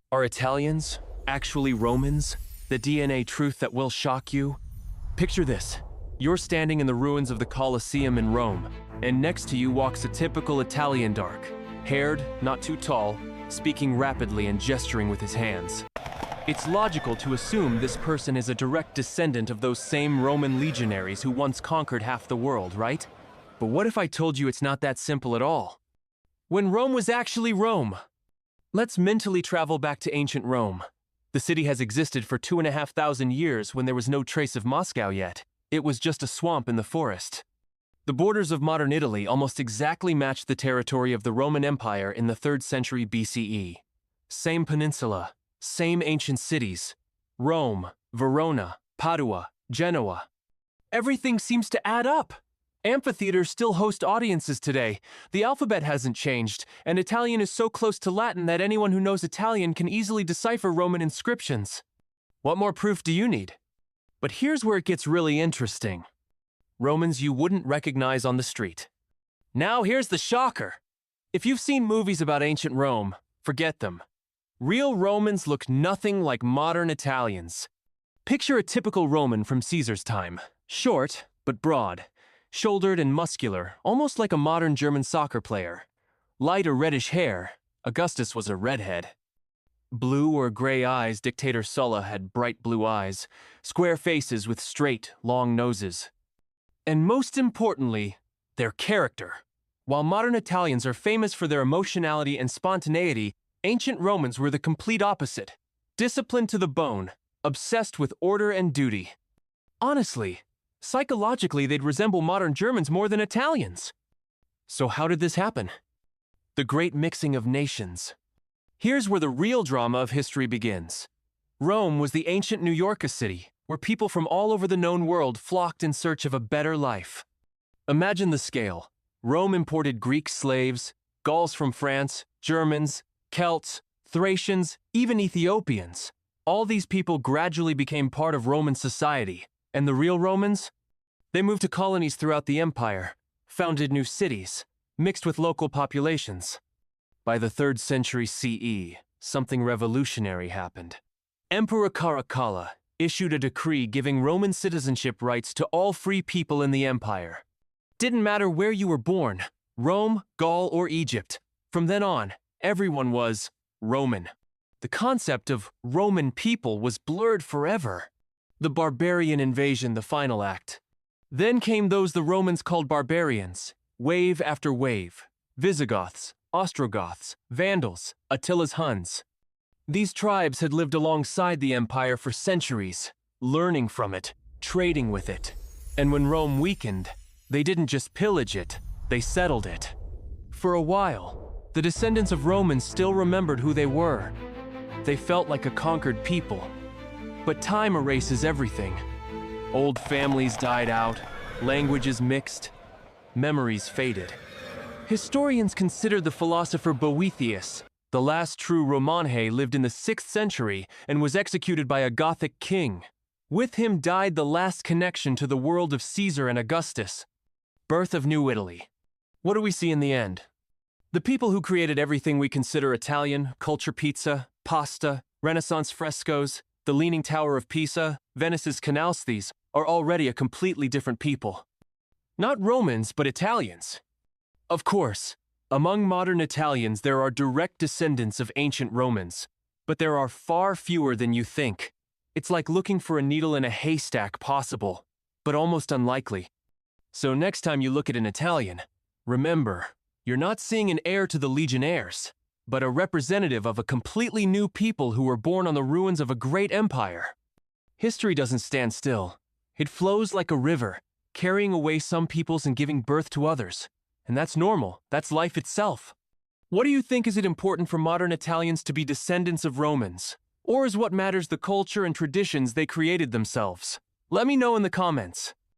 Are Italians actually Romans? The DNA truth that will shock you? Picture this. You're standing in the ruins of the Colosseum in Rome, and next to you walks a typical Italian dark-haired, not too tall, speaking rapidly and gesturing with his hands. It's logical to assume this person is a direct descendant of those same Roman legionaries who once conquered half the world, right? But what if I told you it's not that simple at all? When Rome was actually Rome. Let's mentally travel back to ancient Rome. The city has existed for 2,500 years when there was no trace of Moscow yet. It was just a swamp in the forest. The borders of modern Italy almost exactly match the territory of the Roman Empire in the 3rd century BCE. Same peninsula, same ancient cities. Rome, Verona, Padua, Genoa. Everything seems to add up. Amphitheaters still host audiences today. The alphabet hasn't changed, and Italian is so close to Latin that anyone who knows Italian can easily decipher Roman inscriptions. What more proof do you need? But here's where it gets really interesting. Romans you wouldn't recognize on the street. Now here's the shocker. If you've seen movies about ancient Rome, forget them. Real Romans look nothing like modern Italians. Picture a typical Roman from Caesar's time. Short, but broad. Shouldered and muscular, almost like a modern German soccer player. Light or reddish hair. Augustus was a redhead. Blue or gray eyes. Dictator Sulla had bright blue eyes. Square faces with straight, long noses. And most importantly, their character. While modern Italians are famous for their emotionality and spontaneity, ancient Romans were the complete opposite. Disciplined to the bone, obsessed with order and duty. Honestly, psychologically they'd resemble modern Germans more than Italians. So how did this happen? The great mixing of nations. Here's where the real drama of history begins. Rome was the ancient New York city, where people from all over the known world flocked in search of a better life. Imagine the scale. Rome imported Greek slaves, Gauls from France, Germans, Celts, Thracians, even Ethiopians. All these people gradually became part of Roman society. And the real Romans? They moved to colonies throughout the empire, founded new cities, mixed with local populations. By the 3rd century CE, something revolutionary happened. Emperor Caracalla issued a decree giving Roman citizenship rights to all free people in the empire. Didn't matter where you were born, Rome, Gaul, or Egypt. From then on, everyone was Roman. The concept of Roman people was blurred forever. The barbarian invasion, the final act. Then came those the Romans called barbarians, wave after wave. Visigoths, Ostrogoths, Vandals, Attila's Huns. These tribes had lived alongside the empire for centuries, learning from it, trading with it. And when Rome weakened, they didn't just pillage it, they settled it. For a while, the descendants of Romans still remembered who they were. They felt like a conquered people. But time erases everything. Old families died out, languages mixed, memories faded. Historians consider the philosopher Boethius. The last true Romanhe lived in the 6th century and was executed by a Gothic king. With him died the last connection to the world of Caesar and Augustus. Birth of New Italy. What do we see in the end? The people who created everything we consider Italian, culture pizza, pasta, Renaissance frescoes, the Leaning Tower of Pisa, Venice's canals, these are already a completely different people. Not Romans, but Italians. Of course, among modern Italians there are direct descendants of ancient Romans, but there are far fewer than you think. It's like looking for a needle in a haystack, possible, but almost unlikely. So next time you look at an Italian, remember, you're not seeing an heir to the legionnaires, but a representative of a completely new people who were born on the ruins of a great empire. History doesn't stand still. It flows like a river, carrying away some peoples and giving birth to others. And that's normal. That's life itself. What do you think? Is it important for modern Italians to be descendants of Romans? Or is what matters the culture and traditions they created themselves? Let me know in the comments.